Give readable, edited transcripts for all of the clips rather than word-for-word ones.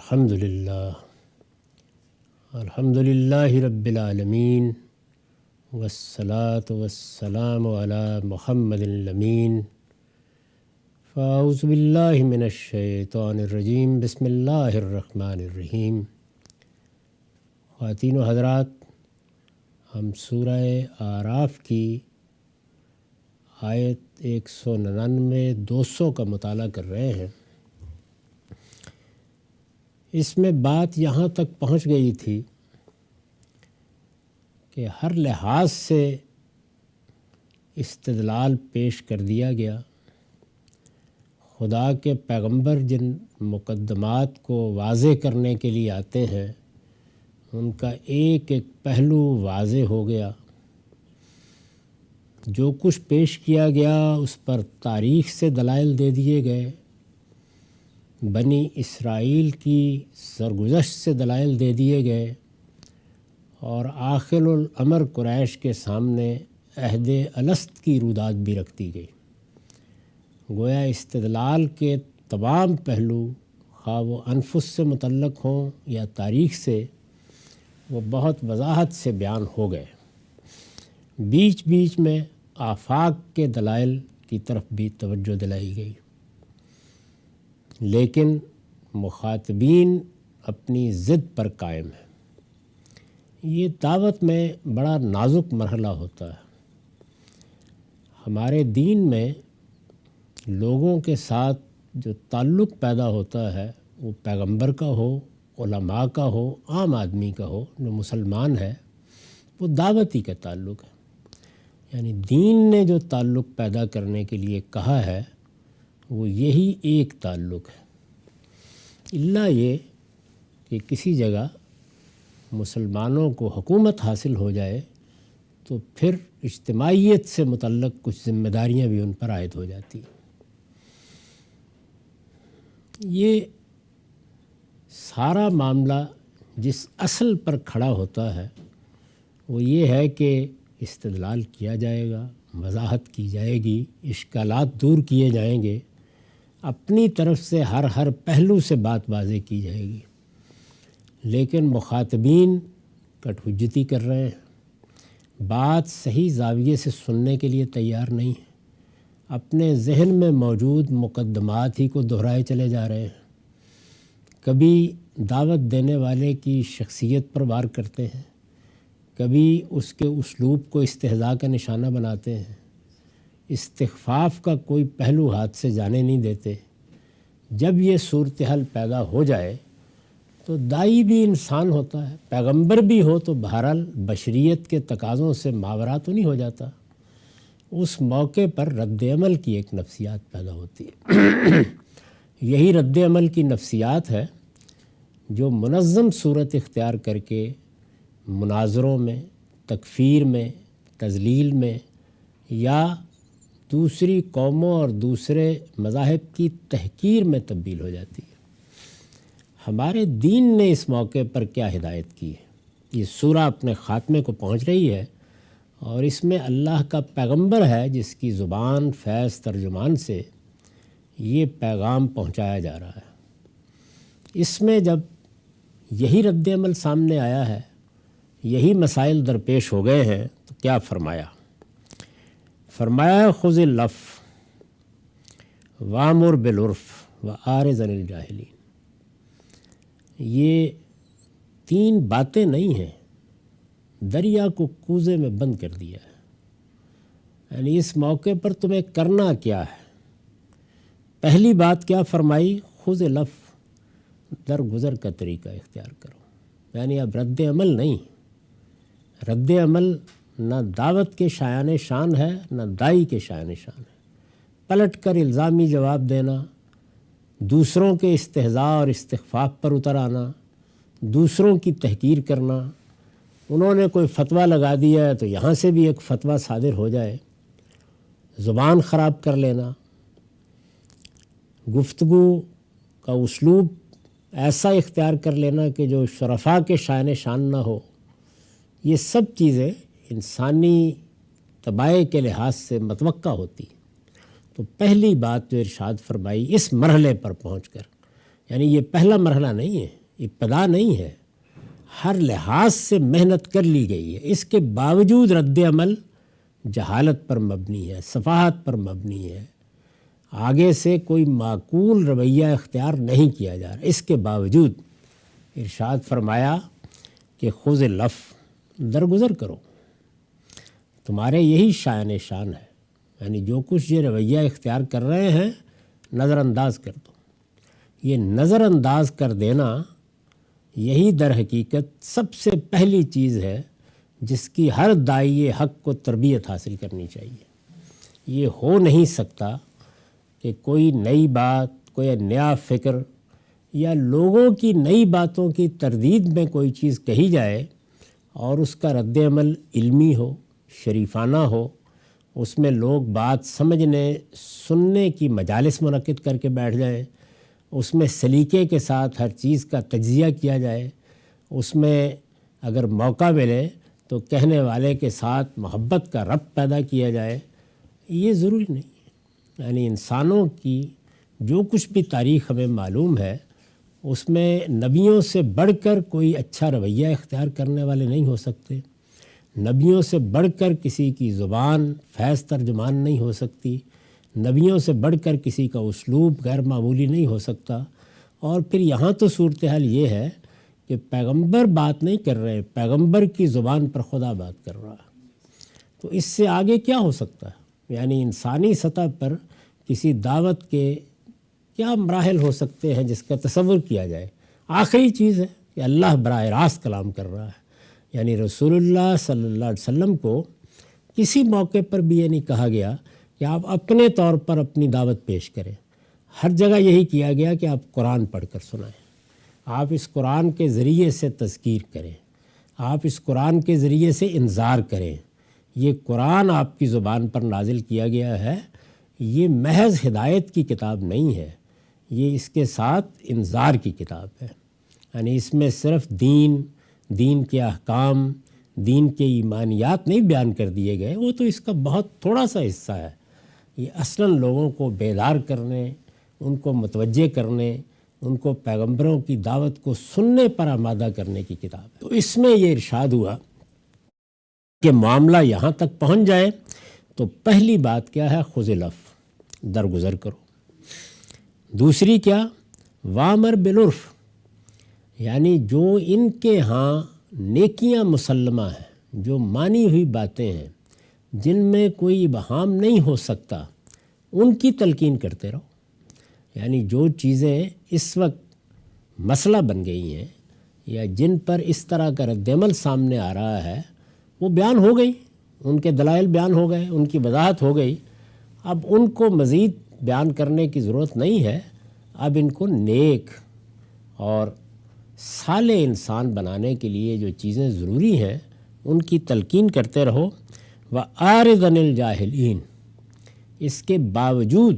الحمد للہ رب العالمین والصلاة والسلام علی محمد الامین فاعوذ باللہ من الشیطان الرجیم بسم اللہ الرحمن الرحیم۔ خواتین و حضرات، ہم سورہ اعراف کی آیت 199 200 کا مطالعہ کر رہے ہیں۔ اس میں بات یہاں تک پہنچ گئی تھی کہ ہر لحاظ سے استدلال پیش کر دیا گیا۔ خدا کے پیغمبر جن مقدمات کو واضح کرنے کے لیے آتے ہیں ان کا ایک ایک پہلو واضح ہو گیا۔ جو کچھ پیش کیا گیا اس پر تاریخ سے دلائل دے دیے گئے، بنی اسرائیل کی سرگزشت سے دلائل دے دیے گئے، اور آخر الامر قریش کے سامنے عہد الست کی رودات بھی رکھ دی گئی۔ گویا استدلال کے تمام پہلو، خواہ وہ انفس سے متعلق ہوں یا تاریخ سے، وہ بہت وضاحت سے بیان ہو گئے۔ بیچ بیچ میں آفاق کے دلائل کی طرف بھی توجہ دلائی گئی، لیکن مخاطبین اپنی ضد پر قائم ہیں۔ یہ دعوت میں بڑا نازک مرحلہ ہوتا ہے۔ ہمارے دین میں لوگوں کے ساتھ جو تعلق پیدا ہوتا ہے، وہ پیغمبر کا ہو، علماء کا ہو، عام آدمی کا ہو، جو مسلمان ہے، وہ دعوتی کا تعلق ہے۔ یعنی دین نے جو تعلق پیدا کرنے کے لیے کہا ہے وہ یہی ایک تعلق ہے، الا یہ کہ کسی جگہ مسلمانوں کو حکومت حاصل ہو جائے تو پھر اجتماعیت سے متعلق کچھ ذمہ داریاں بھی ان پر عائد ہو جاتی ہیں۔ یہ سارا معاملہ جس اصل پر کھڑا ہوتا ہے وہ یہ ہے کہ استدلال کیا جائے گا، وضاحت کی جائے گی، اشکالات دور کیے جائیں گے، اپنی طرف سے ہر پہلو سے بات واضح کی جائے گی۔ لیکن مخاطبین کٹ حجتی کر رہے ہیں، بات صحیح زاویے سے سننے کے لیے تیار نہیں ہیں، اپنے ذہن میں موجود مقدمات ہی کو دہرائے چلے جا رہے ہیں۔ کبھی دعوت دینے والے کی شخصیت پر وار کرتے ہیں، کبھی اس کے اسلوب کو استہزاء کا نشانہ بناتے ہیں، استخفاف کا کوئی پہلو ہاتھ سے جانے نہیں دیتے۔ جب یہ صورتحال پیدا ہو جائے تو داعی بھی انسان ہوتا ہے، پیغمبر بھی ہو تو بہرحال بشریت کے تقاضوں سے ماورا تو نہیں ہو جاتا۔ اس موقع پر رد عمل کی ایک نفسیات پیدا ہوتی ہے۔ یہی رد عمل کی نفسیات ہے جو منظم صورت اختیار کر کے مناظروں میں، تکفیر میں، تضلیل میں، یا دوسری قوموں اور دوسرے مذاہب کی تحقیر میں تبدیل ہو جاتی ہے۔ ہمارے دین نے اس موقع پر کیا ہدایت کی ہے؟ یہ سورہ اپنے خاتمے کو پہنچ رہی ہے اور اس میں اللہ کا پیغمبر ہے جس کی زبان فیض ترجمان سے یہ پیغام پہنچایا جا رہا ہے۔ اس میں جب یہی رد عمل سامنے آیا ہے، یہی مسائل درپیش ہو گئے ہیں، تو کیا فرمایا؟ فرمایا خذ العفو وامر بالعرف واعرض عن الجاہلین۔ یہ 3 باتیں نہیں ہیں، دریا کو کوزے میں بند کر دیا ہے۔ یعنی اس موقع پر تمہیں کرنا کیا ہے؟ پہلی بات کیا فرمائی؟ خذ العفو، درگزر کا طریقہ اختیار کرو۔ یعنی اب رد عمل نہیں، رد عمل نہ دعوت کے شایان شان ہے، نہ داعی کے شایان شان ہے۔ پلٹ کر الزامی جواب دینا، دوسروں کے استہزاء اور استخفاف پر اتر آنا، دوسروں کی تحقیر کرنا، انہوں نے کوئی فتویٰ لگا دیا ہے تو یہاں سے بھی ایک فتویٰ صادر ہو جائے، زبان خراب کر لینا، گفتگو کا اسلوب ایسا اختیار کر لینا کہ جو شرفاء کے شایان شان نہ ہو۔ یہ سب چیزیں انسانی طبائع کے لحاظ سے متوقع ہوتی۔ تو پہلی بات جو ارشاد فرمائی اس مرحلے پر پہنچ کر، یعنی یہ پہلا مرحلہ نہیں ہے، ابتدا نہیں ہے، ہر لحاظ سے محنت کر لی گئی ہے، اس کے باوجود رد عمل جہالت پر مبنی ہے، سفاہت پر مبنی ہے، آگے سے کوئی معقول رویہ اختیار نہیں کیا جا رہا۔ اس کے باوجود ارشاد فرمایا کہ خذ لف، درگزر کرو، تمہارے یہی شان ہے، یعنی جو کچھ یہ رویہ اختیار کر رہے ہیں نظر انداز کر دو۔ یہ نظر انداز کر دینا یہی در حقیقت سب سے پہلی چیز ہے جس کی ہر داعی حق کو تربیت حاصل کرنی چاہیے۔ یہ ہو نہیں سکتا کہ کوئی نئی بات، کوئی نیا فکر یا لوگوں کی نئی باتوں کی تردید میں کوئی چیز کہی جائے اور اس کا رد عمل علمی ہو، شریفانہ ہو، اس میں لوگ بات سمجھنے سننے کی مجالس منعقد کر کے بیٹھ جائیں، اس میں سلیقے کے ساتھ ہر چیز کا تجزیہ کیا جائے، اس میں اگر موقع ملے تو کہنے والے کے ساتھ محبت کا ربط پیدا کیا جائے، یہ ضروری نہیں ہے۔ یعنی انسانوں کی جو کچھ بھی تاریخ ہمیں معلوم ہے اس میں نبیوں سے بڑھ کر کوئی اچھا رویہ اختیار کرنے والے نہیں ہو سکتے، نبیوں سے بڑھ کر کسی کی زبان فیض ترجمان نہیں ہو سکتی، نبیوں سے بڑھ کر کسی کا اسلوب غیر معمولی نہیں ہو سکتا۔ اور پھر یہاں تو صورتحال یہ ہے کہ پیغمبر بات نہیں کر رہے، پیغمبر کی زبان پر خدا بات کر رہا ہے، تو اس سے آگے کیا ہو سکتا ہے؟ یعنی انسانی سطح پر کسی دعوت کے کیا مراحل ہو سکتے ہیں جس کا تصور کیا جائے؟ آخری چیز ہے کہ اللہ براہ راست کلام کر رہا ہے، یعنی رسول اللہ صلی اللہ علیہ وسلم کو کسی موقع پر بھی یہ نہیں کہا گیا کہ آپ اپنے طور پر اپنی دعوت پیش کریں، ہر جگہ یہی کیا گیا کہ آپ قرآن پڑھ کر سنائیں، آپ اس قرآن کے ذریعے سے تذکیر کریں، آپ اس قرآن کے ذریعے سے انذار کریں۔ یہ قرآن آپ کی زبان پر نازل کیا گیا ہے، یہ محض ہدایت کی کتاب نہیں ہے، یہ اس کے ساتھ انذار کی کتاب ہے۔ یعنی اس میں صرف دین کے احکام، دین کے ایمانیات نہیں بیان کر دیے گئے، وہ تو اس کا بہت تھوڑا سا حصہ ہے۔ یہ اصلاً لوگوں کو بیدار کرنے، ان کو متوجہ کرنے، ان کو پیغمبروں کی دعوت کو سننے پر آمادہ کرنے کی کتاب ہے۔ تو اس میں یہ ارشاد ہوا کہ معاملہ یہاں تک پہنچ جائے تو پہلی بات کیا ہے؟ خذ لف، درگزر کرو۔ دوسری کیا؟ وامر بالعرف، یعنی جو ان کے ہاں نیکیاں مسلمہ ہیں، جو مانی ہوئی باتیں ہیں، جن میں کوئی ابہام نہیں ہو سکتا، ان کی تلقین کرتے رہو۔ یعنی جو چیزیں اس وقت مسئلہ بن گئی ہیں یا جن پر اس طرح کا رد عمل سامنے آ رہا ہے وہ بیان ہو گئی، ان کے دلائل بیان ہو گئے، ان کی وضاحت ہو گئی، اب ان کو مزید بیان کرنے کی ضرورت نہیں ہے۔ اب ان کو نیک اور صالح انسان بنانے کے لیے جو چیزیں ضروری ہیں ان کی تلقین کرتے رہو۔ وَأَعْرِضْ عَنِ الْجَاهِلِينَ، اس کے باوجود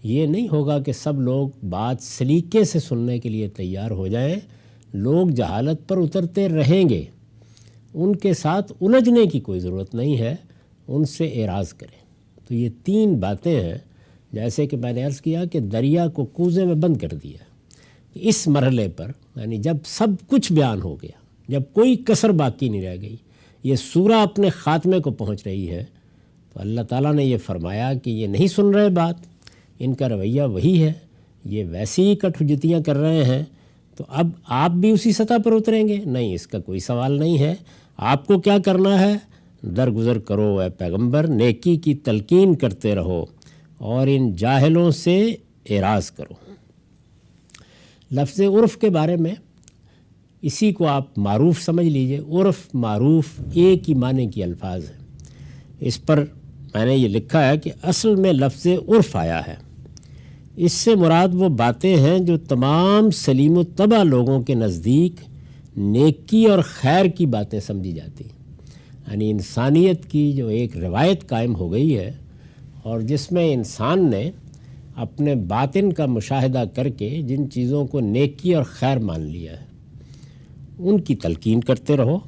یہ نہیں ہوگا کہ سب لوگ بات سلیقے سے سننے کے لیے تیار ہو جائیں، لوگ جہالت پر اترتے رہیں گے، ان کے ساتھ الجھنے کی کوئی ضرورت نہیں ہے، ان سے اعراض کریں۔ تو یہ تین باتیں ہیں، جیسے کہ میں نے عرض کیا کہ دریا کو کوزے میں بند کر دیا۔ اس مرحلے پر یعنی جب سب کچھ بیان ہو گیا، جب کوئی کسر باقی نہیں رہ گئی، یہ سورہ اپنے خاتمے کو پہنچ رہی ہے، تو اللہ تعالیٰ نے یہ فرمایا کہ یہ نہیں سن رہے بات، ان کا رویہ وہی ہے، یہ ویسی ہی کٹ حجتیاں کر رہے ہیں، تو اب آپ بھی اسی سطح پر اتریں گے؟ نہیں، اس کا کوئی سوال نہیں ہے۔ آپ کو کیا کرنا ہے؟ درگزر کرو اے پیغمبر، نیکی کی تلقین کرتے رہو اور ان جاہلوں سے اعراض کرو۔ لفظ عرف کے بارے میں اسی کو آپ معروف سمجھ لیجئے، عرف معروف ایک ہی معنی کی الفاظ ہیں۔ اس پر میں نے یہ لکھا ہے کہ اصل میں لفظ عرف آیا ہے، اس سے مراد وہ باتیں ہیں جو تمام سلیم و طبع لوگوں کے نزدیک نیکی اور خیر کی باتیں سمجھی جاتی ہیں۔ یعنی انسانیت کی جو ایک روایت قائم ہو گئی ہے اور جس میں انسان نے اپنے باطن کا مشاہدہ کر کے جن چیزوں کو نیکی اور خیر مان لیا ہے ان کی تلقین کرتے رہو،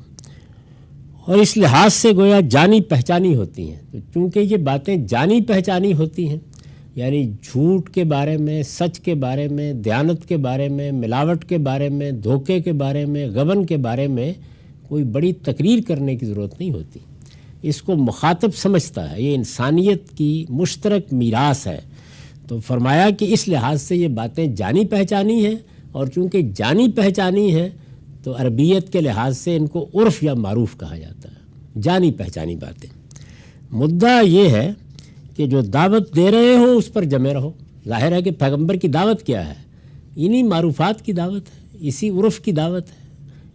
اور اس لحاظ سے گویا جانی پہچانی ہوتی ہیں۔ تو چونکہ یہ باتیں جانی پہچانی ہوتی ہیں، یعنی جھوٹ کے بارے میں، سچ کے بارے میں، دیانت کے بارے میں، ملاوٹ کے بارے میں، دھوکے کے بارے میں، غبن کے بارے میں کوئی بڑی تقریر کرنے کی ضرورت نہیں ہوتی۔ اس کو مخاطب سمجھتا ہے، یہ انسانیت کی مشترک میراث ہے۔ تو فرمایا کہ اس لحاظ سے یہ باتیں جانی پہچانی ہیں، اور چونکہ جانی پہچانی ہیں تو عربیت کے لحاظ سے ان کو عرف یا معروف کہا جاتا ہے، جانی پہچانی باتیں۔ مدعا یہ ہے کہ جو دعوت دے رہے ہو اس پر جمے رہو۔ ظاہر ہے کہ پیغمبر کی دعوت کیا ہے؟ انہی معروفات کی دعوت ہے، اسی عرف کی دعوت ہے،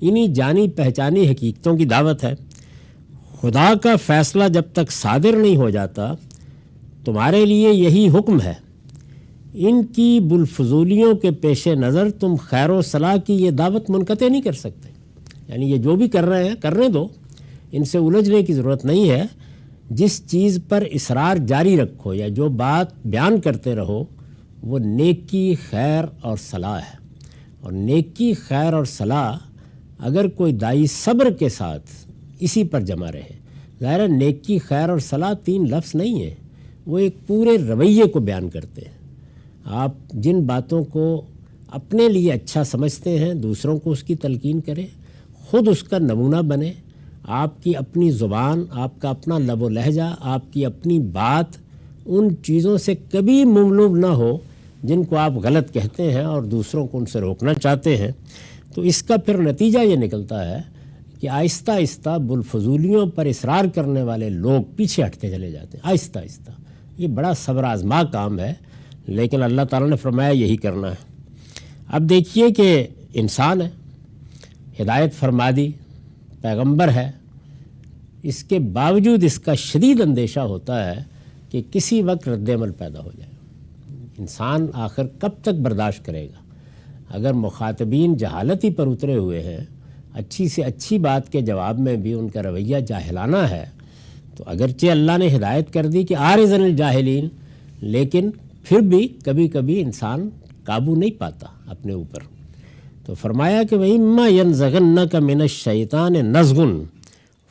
انہی جانی پہچانی حقیقتوں کی دعوت ہے۔ خدا کا فیصلہ جب تک صادر نہیں ہو جاتا تمہارے لیے یہی حکم ہے، ان کی بالفضولیوں کے پیش نظر تم خیر و صلاح کی یہ دعوت منقطع نہیں کر سکتے۔ یعنی یہ جو بھی کر رہے ہیں کرنے دو، ان سے الجھنے کی ضرورت نہیں ہے۔ جس چیز پر اصرار جاری رکھو یا جو بات بیان کرتے رہو وہ نیکی، خیر اور صلاح ہے۔ اور نیکی، خیر اور صلاح اگر کوئی دائی صبر کے ساتھ اسی پر جمع رہے، ظاہر ہے نیکی، خیر اور صلاح تین لفظ نہیں ہیں، وہ ایک پورے رویے کو بیان کرتے ہیں۔ آپ جن باتوں کو اپنے لیے اچھا سمجھتے ہیں دوسروں کو اس کی تلقین کریں، خود اس کا نمونہ بنے۔ آپ کی اپنی زبان، آپ کا اپنا لب و لہجہ، آپ کی اپنی بات ان چیزوں سے کبھی مملوب نہ ہو جن کو آپ غلط کہتے ہیں اور دوسروں کو ان سے روکنا چاہتے ہیں۔ تو اس کا پھر نتیجہ یہ نکلتا ہے کہ آہستہ آہستہ بالفضولیوں پر اصرار کرنے والے لوگ پیچھے ہٹتے چلے جاتے ہیں، آہستہ آہستہ۔ یہ بڑا صبر آزما کام ہے، لیکن اللہ تعالیٰ نے فرمایا یہی کرنا ہے۔ اب دیکھیے کہ انسان ہے، ہدایت فرما دی، پیغمبر ہے، اس کے باوجود اس کا شدید اندیشہ ہوتا ہے کہ کسی وقت رد عمل پیدا ہو جائے۔ انسان آخر کب تک برداشت کرے گا؟ اگر مخاطبین جہالتی پر اترے ہوئے ہیں، اچھی سے اچھی بات کے جواب میں بھی ان کا رویہ جاہلانہ ہے، تو اگرچہ اللہ نے ہدایت کر دی کہ اعرض عن الجاہلین، لیکن پھر بھی کبھی کبھی انسان قابو نہیں پاتا اپنے اوپر۔ تو فرمایا کہ وَإِمَّا يَنزَغَنَّكَ مِنَ الشَّيْطَانِ نَزْغٌ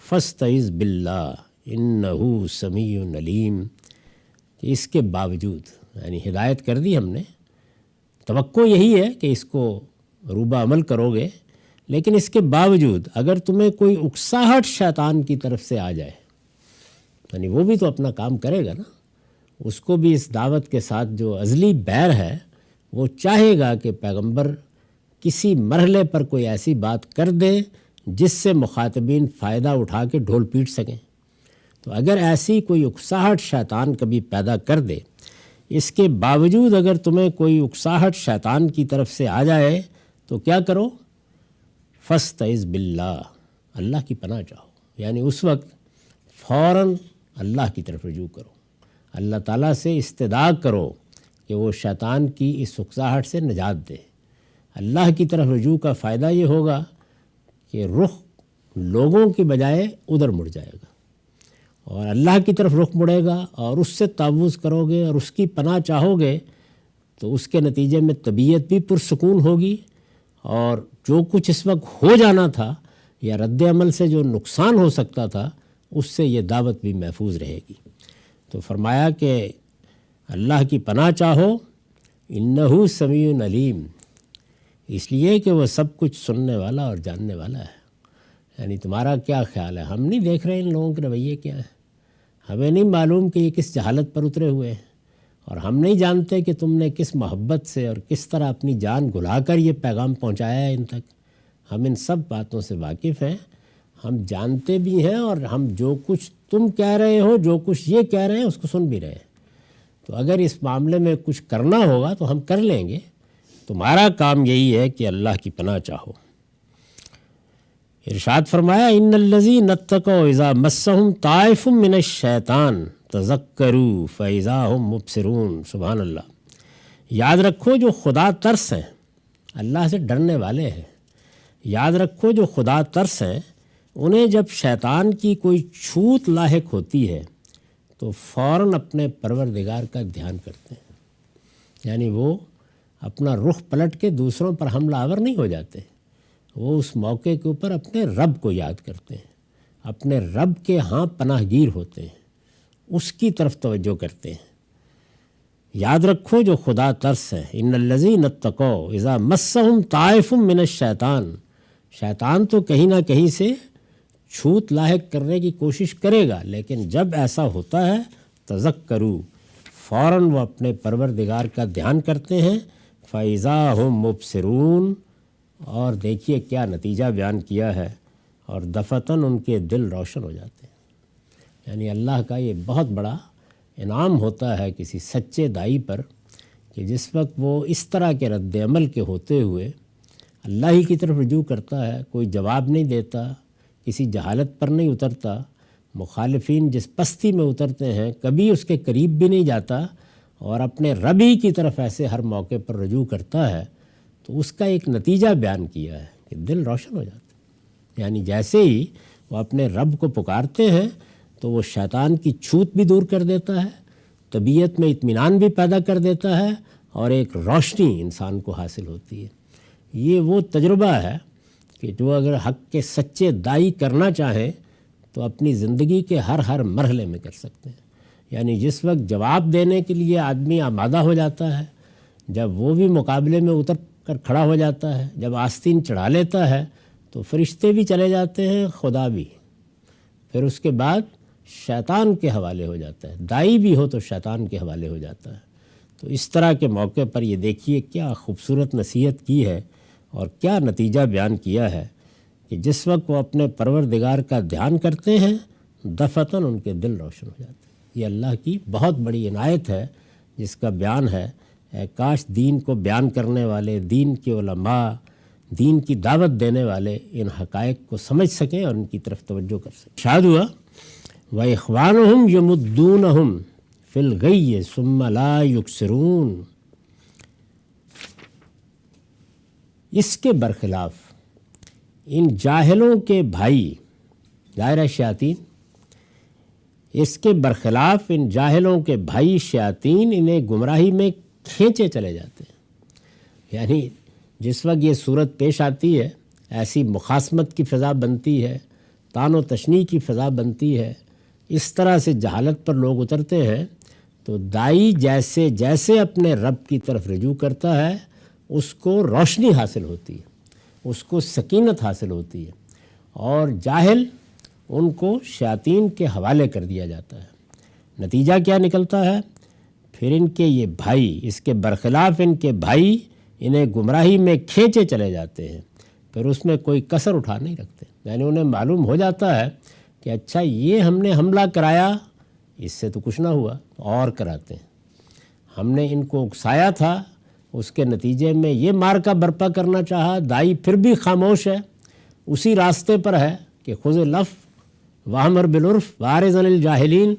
فَاسْتَعِذْ بِاللَّهِ إِنَّهُ سَمِيعٌ عَلِيمٌ۔ کہ اس کے باوجود، یعنی ہدایت کر دی ہم نے، توقع یہی ہے کہ اس کو روبہ عمل کرو گے، لیکن اس کے باوجود اگر تمہیں کوئی اکساہٹ شیطان کی طرف سے آ جائے، یعنی وہ بھی تو اپنا کام کرے گا نا، اس کو بھی اس دعوت کے ساتھ جو ازلی بیر ہے وہ چاہے گا کہ پیغمبر کسی مرحلے پر کوئی ایسی بات کر دے جس سے مخاطبین فائدہ اٹھا کے ڈھول پیٹ سکیں۔ تو اگر ایسی کوئی اکساہٹ شیطان کبھی پیدا کر دے، اس کے باوجود اگر تمہیں کوئی اکساہٹ شیطان کی طرف سے آ جائے تو کیا کرو؟ فاستعذ باللہ، اللہ کی پناہ چاہو، یعنی اس وقت فوراً اللہ کی طرف رجوع کرو، اللہ تعالیٰ سے استدعا کرو کہ وہ شیطان کی اس اکساہٹ سے نجات دے۔ اللہ کی طرف رجوع کا فائدہ یہ ہوگا کہ رخ لوگوں کی بجائے ادھر مڑ جائے گا، اور اللہ کی طرف رخ مڑے گا اور اس سے تعوذ کرو گے اور اس کی پناہ چاہو گے، تو اس کے نتیجے میں طبیعت بھی پرسکون ہوگی، اور جو کچھ اس وقت ہو جانا تھا یا رد عمل سے جو نقصان ہو سکتا تھا اس سے یہ دعوت بھی محفوظ رہے گی۔ تو فرمایا کہ اللہ کی پناہ چاہو، انہ سمیع علیم، اس لیے کہ وہ سب کچھ سننے والا اور جاننے والا ہے۔ یعنی تمہارا کیا خیال ہے؟ ہم نہیں دیکھ رہے ان لوگوں کے رویے کیا ہیں، ہمیں نہیں معلوم کہ یہ کس جہالت پر اترے ہوئے ہیں، اور ہم نہیں جانتے کہ تم نے کس محبت سے اور کس طرح اپنی جان گھلا کر یہ پیغام پہنچایا ہے ان تک۔ ہم ان سب باتوں سے واقف ہیں، ہم جانتے بھی ہیں، اور ہم جو کچھ تم کہہ رہے ہو، جو کچھ یہ کہہ رہے ہیں اس کو سن بھی رہے ہیں۔ تو اگر اس معاملے میں کچھ کرنا ہوگا تو ہم کر لیں گے، تمہارا کام یہی ہے کہ اللہ کی پناہ چاہو۔ ارشاد فرمایا ان الذین اتقوا اذا مسهم طائف من الشیطان تذکروا فاذا هم مبصرون۔ سبحان اللہ۔ یاد رکھو جو خدا ترس ہیں، اللہ سے ڈرنے والے ہیں، یاد رکھو جو خدا ترس ہیں، انہیں جب شیطان کی کوئی چھوت لاحق ہوتی ہے تو فوراً اپنے پروردگار کا دھیان کرتے ہیں، یعنی وہ اپنا رخ پلٹ کے دوسروں پر حملہ آور نہیں ہو جاتے، وہ اس موقع کے اوپر اپنے رب کو یاد کرتے ہیں، اپنے رب کے ہاں پناہ گیر ہوتے ہیں، اس کی طرف توجہ کرتے ہیں۔ یاد رکھو جو خدا ترس ہے، ان الذین اتقوا اذا مسہم طائف من الشیطان، شیطان تو کہیں نہ کہیں سے چھوت لاحق کرنے کی کوشش کرے گا، لیکن جب ایسا ہوتا ہے تذکروا، فوراً وہ اپنے پروردگار کا دھیان کرتے ہیں، فَإِذَا هُمْ مُبْصِرُونَ، اور دیکھیے کیا نتیجہ بیان کیا ہے، اور دفتن ان کے دل روشن ہو جاتے ہیں۔ یعنی اللہ کا یہ بہت بڑا انعام ہوتا ہے کسی سچے دائی پر کہ جس وقت وہ اس طرح کے رد عمل کے ہوتے ہوئے اللہ ہی کی طرف رجوع کرتا ہے، کوئی جواب نہیں دیتا، کسی جہالت پر نہیں اترتا، مخالفین جس پستی میں اترتے ہیں کبھی اس کے قریب بھی نہیں جاتا، اور اپنے رب ہی کی طرف ایسے ہر موقع پر رجوع کرتا ہے، تو اس کا ایک نتیجہ بیان کیا ہے کہ دل روشن ہو جاتا ہے۔ یعنی جیسے ہی وہ اپنے رب کو پکارتے ہیں تو وہ شیطان کی چھوت بھی دور کر دیتا ہے، طبیعت میں اطمینان بھی پیدا کر دیتا ہے، اور ایک روشنی انسان کو حاصل ہوتی ہے۔ یہ وہ تجربہ ہے کہ جو اگر حق کے سچے دائی کرنا چاہیں تو اپنی زندگی کے ہر مرحلے میں کر سکتے ہیں۔ یعنی جس وقت جواب دینے کے لیے آدمی آمادہ ہو جاتا ہے، جب وہ بھی مقابلے میں اتر کر کھڑا ہو جاتا ہے، جب آستین چڑھا لیتا ہے تو فرشتے بھی چلے جاتے ہیں، خدا بھی، پھر اس کے بعد شیطان کے حوالے ہو جاتا ہے، دائی بھی ہو تو شیطان کے حوالے ہو جاتا ہے۔ تو اس طرح کے موقع پر یہ دیکھیے کیا خوبصورت نصیحت کی ہے اور کیا نتیجہ بیان کیا ہے کہ جس وقت وہ اپنے پروردگار کا دھیان کرتے ہیں دفتن ان کے دل روشن ہو جاتے ہیں۔ یہ اللہ کی بہت بڑی عنایت ہے جس کا بیان ہے۔ اے کاش دین کو بیان کرنے والے، دین کے علماء، دین کی دعوت دینے والے ان حقائق کو سمجھ سکیں اور ان کی طرف توجہ کر سکیں۔ ارشاد ہوا وَإِخْوَانُهُمْ يَمُدُّونَهُمْ فِي الْغَيِّ ثُمَّ لَا يُكْسِرُونَ، اس کے برخلاف ان جاہلوں کے بھائی، دائرہ شیاطین، اس کے برخلاف ان جاہلوں کے بھائی شیاطین انہیں گمراہی میں کھینچے چلے جاتے ہیں۔ یعنی جس وقت یہ صورت پیش آتی ہے، ایسی مخاصمت کی فضا بنتی ہے، طعن و تشنیع کی فضا بنتی ہے، اس طرح سے جہالت پر لوگ اترتے ہیں، تو دائی جیسے جیسے اپنے رب کی طرف رجوع کرتا ہے اس کو روشنی حاصل ہوتی ہے، اس کو سکینت حاصل ہوتی ہے، اور جاہل ان کو شیاطین کے حوالے کر دیا جاتا ہے۔ نتیجہ کیا نکلتا ہے؟ پھر ان کے یہ بھائی، اس کے برخلاف ان کے بھائی انہیں گمراہی میں کھینچے چلے جاتے ہیں، پھر اس میں کوئی کسر اٹھا نہیں رکھتے۔ یعنی انہیں معلوم ہو جاتا ہے کہ اچھا یہ ہم نے حملہ کرایا، اس سے تو کچھ نہ ہوا، اور کراتے ہیں، ہم نے ان کو اکسایا تھا، اس کے نتیجے میں یہ مارکہ برپا کرنا چاہا، دائی پھر بھی خاموش ہے، اسی راستے پر ہے کہ خذ العفو وامر بالعرف واعرض عن الجاہلین،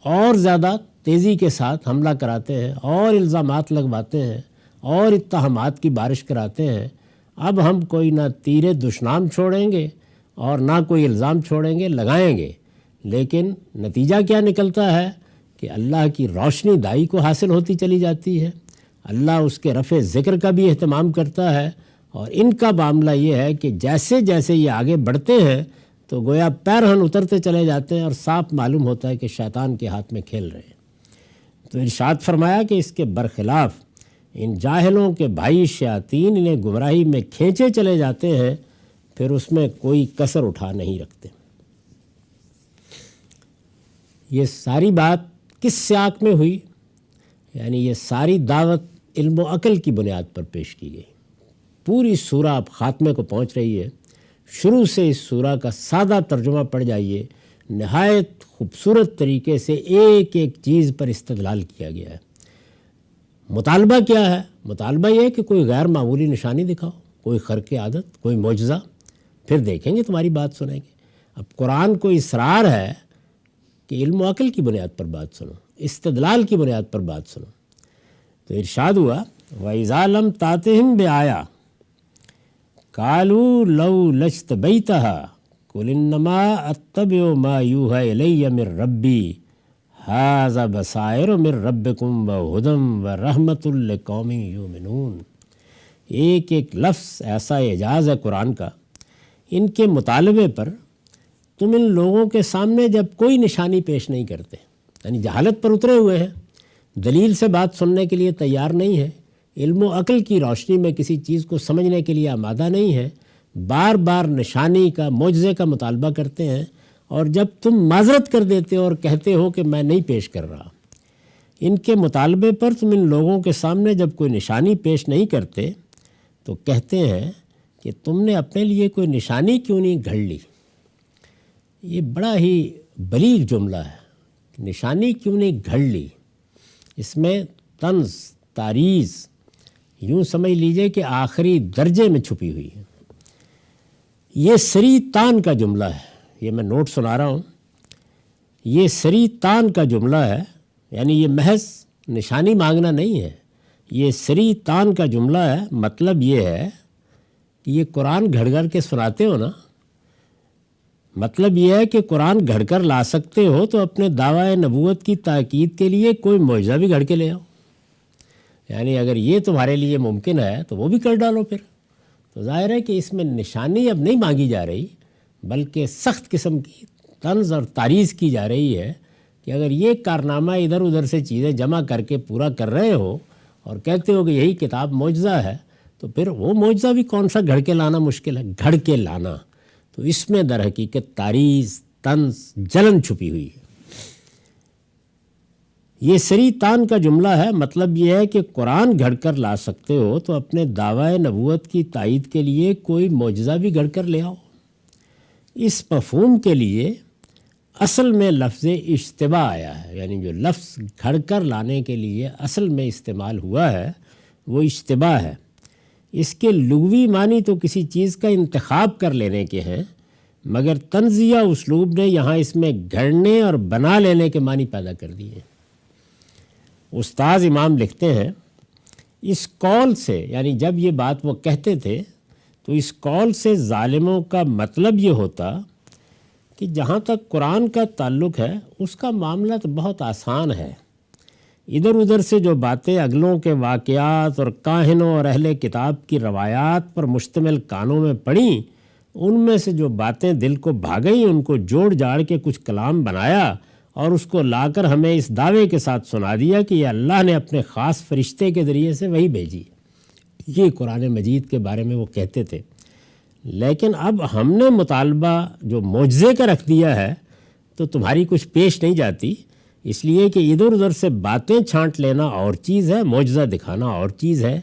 اور زیادہ تیزی کے ساتھ حملہ کراتے ہیں، اور الزامات لگواتے ہیں، اور اتہامات کی بارش کراتے ہیں۔ اب ہم کوئی نہ تیر دشنام چھوڑیں گے اور نہ کوئی الزام چھوڑیں گے، لگائیں گے، لیکن نتیجہ کیا نکلتا ہے کہ اللہ کی روشنی دائی کو حاصل ہوتی چلی جاتی ہے، اللہ اس کے رفع ذکر کا بھی اہتمام کرتا ہے، اور ان کا معاملہ یہ ہے کہ جیسے جیسے یہ آگے بڑھتے ہیں تو گویا پیرہن اترتے چلے جاتے ہیں، اور صاف معلوم ہوتا ہے کہ شیطان کے ہاتھ میں کھیل رہے ہیں۔ تو ارشاد فرمایا کہ اس کے برخلاف ان جاہلوں کے بھائی شیاطین انہیں گمراہی میں کھینچے چلے جاتے ہیں، پھر اس میں کوئی کسر اٹھا نہیں رکھتے۔ یہ ساری بات کس سیاق میں ہوئی؟ یعنی یہ ساری دعوت علم و عقل کی بنیاد پر پیش کی گئی۔ پوری سورہ اب خاتمے کو پہنچ رہی ہے، شروع سے اس سورہ کا سادہ ترجمہ پڑھ جائیے، نہایت خوبصورت طریقے سے ایک ایک چیز پر استدلال کیا گیا ہے۔ مطالبہ کیا ہے؟ مطالبہ یہ ہے کہ کوئی غیر معمولی نشانی دکھاؤ، کوئی خرق عادت، کوئی معجزہ، پھر دیکھیں گے، تمہاری بات سنیں گے۔ اب قرآن کو اصرار ہے کہ علم و عقل کی بنیاد پر بات سنو، استدلال کی بنیاد پر بات سنو۔ تو ارشاد ہوا وَإِذَا لَمْ تَأْتِهِمْ بِآيَةٍ قَالُوا لَوْ لَاجْتَبَيْتَهَا قُلْ إِنَّمَا أَتَّبِعُ مَا يُوحَىٰ إِلَيَّ مِن رَّبِّي هَٰذَا بَصَائِرُ مِن رَّبِّكُمْ وَهُدًى وَرَحْمَةٌ لِّقَوْمٍ يُؤْمِنُونَ۔ ایک ایک لفظ ایسا اعجاز ہے قرآن کا، ان کے مطالبے پر تم ان لوگوں کے سامنے جب کوئی نشانی پیش نہیں کرتے، یعنی جہالت پر اترے ہوئے ہیں، دلیل سے بات سننے کے لیے تیار نہیں ہے، علم و عقل کی روشنی میں کسی چیز کو سمجھنے کے لیے آمادہ نہیں ہے، بار بار نشانی کا، معجزے کا مطالبہ کرتے ہیں، اور جب تم معذرت کر دیتے ہو اور کہتے ہو کہ میں نہیں پیش کر رہا، ان کے مطالبے پر تم ان لوگوں کے سامنے جب کوئی نشانی پیش نہیں کرتے تو کہتے ہیں کہ تم نے اپنے لیے کوئی نشانی کیوں نہیں گھڑ لی۔ یہ بڑا ہی بلیغ جملہ ہے، نشانی کیوں نہیں گھڑ لی۔ اس میں طنز، تعریض، یوں سمجھ لیجئے کہ آخری درجے میں چھپی ہوئی ہے۔ یہ سری تان کا جملہ ہے، یہ میں نوٹ سنا رہا ہوں، یہ سری تان کا جملہ ہے، یعنی یہ محض نشانی مانگنا نہیں ہے، یہ سری تان کا جملہ ہے۔ مطلب یہ ہے کہ یہ قرآن گھڑ گھڑ کے سناتے ہو نا، مطلب یہ ہے کہ قرآن گھڑ کر لا سکتے ہو تو اپنے دعویٰ نبوت کی تاکید کے لیے کوئی معجزہ بھی گھڑ کے لے آؤ، یعنی اگر یہ تمہارے لیے ممکن ہے تو وہ بھی کر ڈالو پھر۔ تو ظاہر ہے کہ اس میں نشانی اب نہیں مانگی جا رہی، بلکہ سخت قسم کی طنز اور تعریض کی جا رہی ہے کہ اگر یہ کارنامہ ادھر ادھر سے چیزیں جمع کر کے پورا کر رہے ہو اور کہتے ہو کہ یہی کتاب معجزہ ہے، تو پھر وہ معجزہ بھی کون سا گھڑ کے لانا مشکل ہے، گھڑ کے لانا۔ تو اس میں در حقیقت تعریض، طنز، جلن چھپی ہوئی ہے۔ یہ سری تان کا جملہ ہے، مطلب یہ ہے کہ قرآن گھڑ کر لا سکتے ہو تو اپنے دعویٰ نبوت کی تائید کے لیے کوئی معجزہ بھی گھڑ کر لے آؤ۔ اس مفہوم کے لیے اصل میں لفظ اشتباہ آیا ہے، یعنی جو لفظ گھڑ کر لانے کے لیے اصل میں استعمال ہوا ہے وہ اشتباہ ہے۔ اس کے لغوی معنی تو کسی چیز کا انتخاب کر لینے کے ہیں، مگر طنزیہ اسلوب نے یہاں اس میں گھڑنے اور بنا لینے کے معنی پیدا کر دیے۔ استاذ امام لکھتے ہیں، اس قول سے، یعنی جب یہ بات وہ کہتے تھے تو اس قول سے ظالموں کا مطلب یہ ہوتا کہ جہاں تک قرآن کا تعلق ہے اس کا معاملہ تو بہت آسان ہے، ادھر ادھر سے جو باتیں اگلوں کے واقعات اور کاہنوں اور اہل کتاب کی روایات پر مشتمل کانوں میں پڑیں، ان میں سے جو باتیں دل کو بھاگئیں ان کو جوڑ جاڑ کے کچھ کلام بنایا اور اس کو لا کر ہمیں اس دعوے کے ساتھ سنا دیا کہ یہ اللہ نے اپنے خاص فرشتے کے ذریعے سے وہی بھیجی۔ یہ قرآن مجید کے بارے میں وہ کہتے تھے۔ لیکن اب ہم نے مطالبہ جو معجزے کا رکھ دیا ہے تو تمہاری کچھ پیش نہیں جاتی، اس لیے کہ ادھر ادھر سے باتیں چھانٹ لینا اور چیز ہے، معجزہ دکھانا اور چیز ہے۔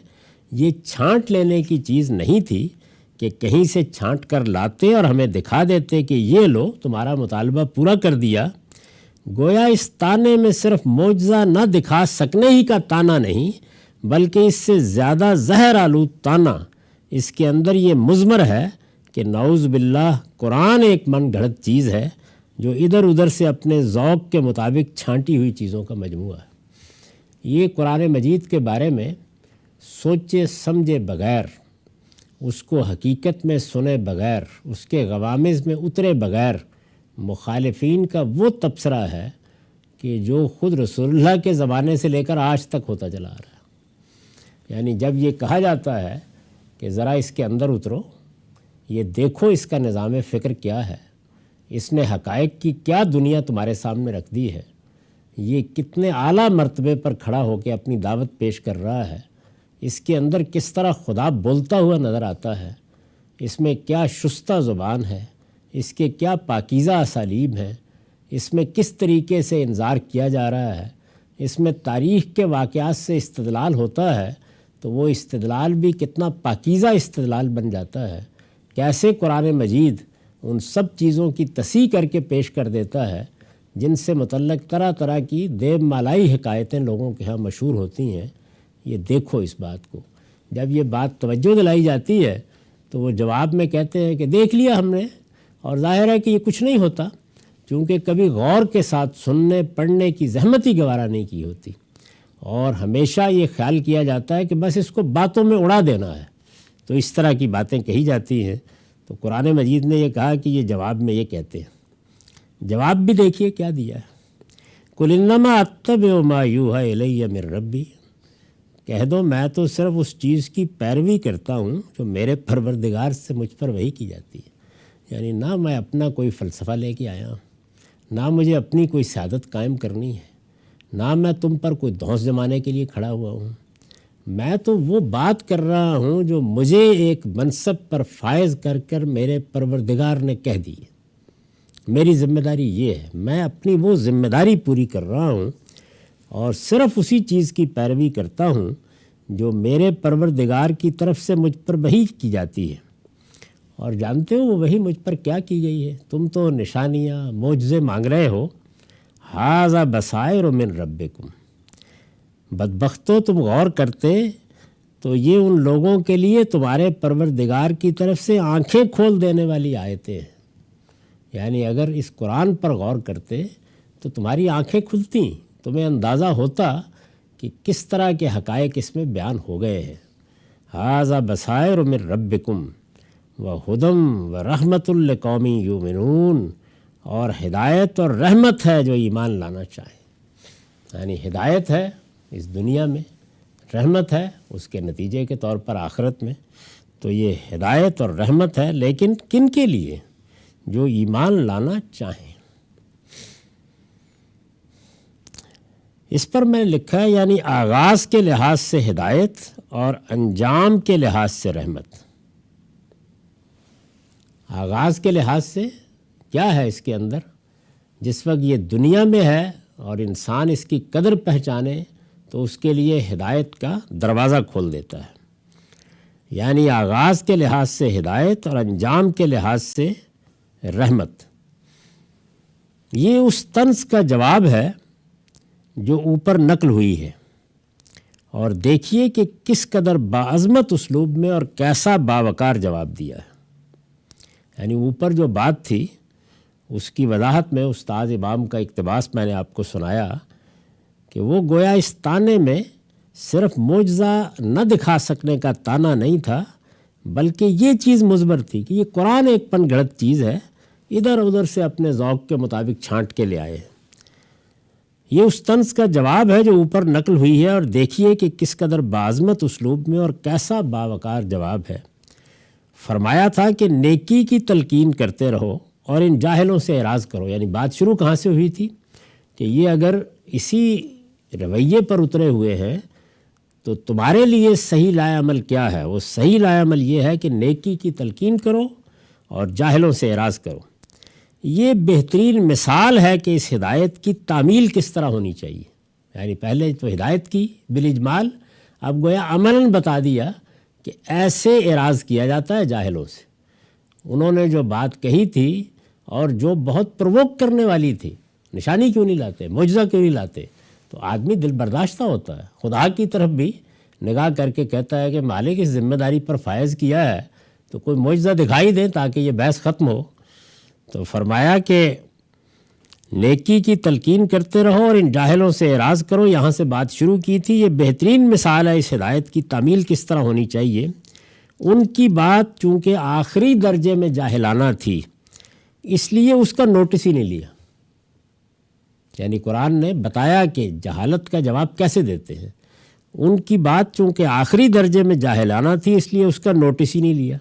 یہ چھانٹ لینے کی چیز نہیں تھی کہ کہیں سے چھانٹ کر لاتے اور ہمیں دکھا دیتے کہ یہ لو تمہارا مطالبہ پورا کر دیا۔ گویا اس تانے میں صرف معجزہ نہ دکھا سکنے ہی کا تانا نہیں، بلکہ اس سے زیادہ زہر آلود تانا اس کے اندر یہ مضمر ہے کہ نعوذ باللہ قرآن ایک من گھڑت چیز ہے جو ادھر ادھر سے اپنے ذوق کے مطابق چھانٹی ہوئی چیزوں کا مجموعہ ہے۔ یہ قرآن مجید کے بارے میں سوچے سمجھے بغیر، اس کو حقیقت میں سنے بغیر، اس کے غوامض میں اترے بغیر مخالفین کا وہ تبصرہ ہے کہ جو خود رسول اللہ کے زمانے سے لے کر آج تک ہوتا چلا آ رہا ہے۔ یعنی جب یہ کہا جاتا ہے کہ ذرا اس کے اندر اترو، یہ دیکھو اس کا نظام فکر کیا ہے، اس نے حقائق کی کیا دنیا تمہارے سامنے رکھ دی ہے، یہ کتنے اعلیٰ مرتبے پر کھڑا ہو کے اپنی دعوت پیش کر رہا ہے، اس کے اندر کس طرح خدا بولتا ہوا نظر آتا ہے، اس میں کیا شستہ زبان ہے، اس کے کیا پاکیزہ اسالیب ہیں، اس میں کس طریقے سے انذار کیا جا رہا ہے، اس میں تاریخ کے واقعات سے استدلال ہوتا ہے تو وہ استدلال بھی کتنا پاکیزہ استدلال بن جاتا ہے، کیسے قرآن مجید ان سب چیزوں کی تصحیح کر کے پیش کر دیتا ہے جن سے متعلق طرح طرح کی دیو مالائی حکایتیں لوگوں کے ہاں مشہور ہوتی ہیں۔ یہ دیکھو اس بات کو، جب یہ بات توجہ دلائی جاتی ہے تو وہ جواب میں کہتے ہیں کہ دیکھ لیا ہم نے، اور ظاہر ہے کہ یہ کچھ نہیں ہوتا، چونکہ کبھی غور کے ساتھ سننے پڑھنے کی زحمت ہی گوارا نہیں کی ہوتی، اور ہمیشہ یہ خیال کیا جاتا ہے کہ بس اس کو باتوں میں اڑا دینا ہے، تو اس طرح کی باتیں کہی جاتی ہیں۔ تو قرآن مجید نے یہ کہا کہ یہ جواب میں یہ کہتے ہیں، جواب بھی دیکھیے کیا دیا ہے، قُلْ إِنَّمَا أَتَّبِعُ مَا يُوحَىٰ إِلَيَّ مِن رَبِّي، کہہ دو میں تو صرف اس چیز کی پیروی کرتا ہوں جو میرے پروردگار سے مجھ پر وحی کی جاتی ہے۔ یعنی نہ میں اپنا کوئی فلسفہ لے کے آیا ہوں، نہ مجھے اپنی کوئی سعادت قائم کرنی ہے، نہ میں تم پر کوئی دھونس جمانے کے لیے کھڑا ہوا ہوں، میں تو وہ بات کر رہا ہوں جو مجھے ایک منصب پر فائز کر کر میرے پروردگار نے کہہ دی ہے۔ میری ذمہ داری یہ ہے، میں اپنی وہ ذمہ داری پوری کر رہا ہوں اور صرف اسی چیز کی پیروی کرتا ہوں جو میرے پروردگار کی طرف سے مجھ پر وحی کی جاتی ہے۔ اور جانتے ہو وہ وحی مجھ پر کیا کی گئی ہے؟ تم تو نشانیاں معجزے مانگ رہے ہو، ھذا بصائر من ربکم، بدبختو تم غور کرتے تو یہ ان لوگوں کے لیے تمہارے پروردگار کی طرف سے آنکھیں کھول دینے والی آیتیں ہیں۔ یعنی اگر اس قرآن پر غور کرتے تو تمہاری آنکھیں کھلتی، تمہیں اندازہ ہوتا کہ کس طرح کے حقائق اس میں بیان ہو گئے ہیں۔ ھذا بصائر من ربکم وہدی ورحمۃ لقوم یؤمنون، اور ہدایت اور رحمت ہے جو ایمان لانا چاہیں۔ یعنی ہدایت ہے اس دنیا میں، رحمت ہے اس کے نتیجے کے طور پر آخرت میں۔ تو یہ ہدایت اور رحمت ہے، لیکن کن کے لیے؟ جو ایمان لانا چاہیں۔ اس پر میں نے لکھا ہے یعنی آغاز کے لحاظ سے ہدایت اور انجام کے لحاظ سے رحمت۔ آغاز کے لحاظ سے کیا ہے اس کے اندر؟ جس وقت یہ دنیا میں ہے اور انسان اس کی قدر پہچانے تو اس کے لیے ہدایت کا دروازہ کھول دیتا ہے۔ یعنی آغاز کے لحاظ سے ہدایت اور انجام کے لحاظ سے رحمت۔ یہ اس طنز کا جواب ہے جو اوپر نقل ہوئی ہے، اور دیکھیے کہ کس قدر باعظمت اسلوب میں اور کیسا باوقار جواب دیا ہے۔ یعنی اوپر جو بات تھی اس کی وضاحت میں استاد امام کا اقتباس میں نے آپ کو سنایا کہ وہ گویا اس تانے میں صرف معجزہ نہ دکھا سکنے کا تانا نہیں تھا، بلکہ یہ چیز مثبر تھی کہ یہ قرآن ایک پن گھڑت چیز ہے، ادھر ادھر سے اپنے ذوق کے مطابق چھانٹ کے لے آئے ہیں۔ یہ اس طنز کا جواب ہے جو اوپر نقل ہوئی ہے، اور دیکھیے کہ کس قدر باعظمت اسلوب میں اور کیسا باوقار جواب ہے۔ فرمایا تھا کہ نیکی کی تلقین کرتے رہو اور ان جاہلوں سے اعراض کرو۔ یعنی بات شروع کہاں سے ہوئی تھی کہ یہ اگر اسی رویے پر اترے ہوئے ہیں تو تمہارے لیے صحیح لائے عمل کیا ہے؟ وہ صحیح لائے عمل یہ ہے کہ نیکی کی تلقین کرو اور جاہلوں سے اعراض کرو۔ یہ بہترین مثال ہے کہ اس ہدایت کی تعمیل کس طرح ہونی چاہیے۔ یعنی پہلے تو ہدایت کی بالاجمال، اب گویا عملاً بتا دیا کہ ایسے اعراض کیا جاتا ہے جاہلوں سے۔ انہوں نے جو بات کہی تھی اور جو بہت پرووک کرنے والی تھی، نشانی کیوں نہیں لاتے، معجزہ کیوں نہیں لاتے، تو آدمی دل برداشتہ ہوتا ہے، خدا کی طرف بھی نگاہ کر کے کہتا ہے کہ مالک اس ذمہ داری پر فائز کیا ہے تو کوئی معجزہ دکھائی دیں تاکہ یہ بحث ختم ہو۔ تو فرمایا کہ نیکی کی تلقین کرتے رہو اور ان جاہلوں سے اعراض کرو۔ یہاں سے بات شروع کی تھی، یہ بہترین مثال ہے اس ہدایت کی تعمیل کس طرح ہونی چاہیے۔ ان کی بات چونکہ آخری درجے میں جاہلانہ تھی، اس لیے اس کا نوٹس ہی نہیں لیا۔ یعنی قرآن نے بتایا کہ جہالت کا جواب کیسے دیتے ہیں۔ ان کی بات چونکہ آخری درجے میں جاہلانہ تھی، اس لیے اس کا نوٹس ہی نہیں لیا،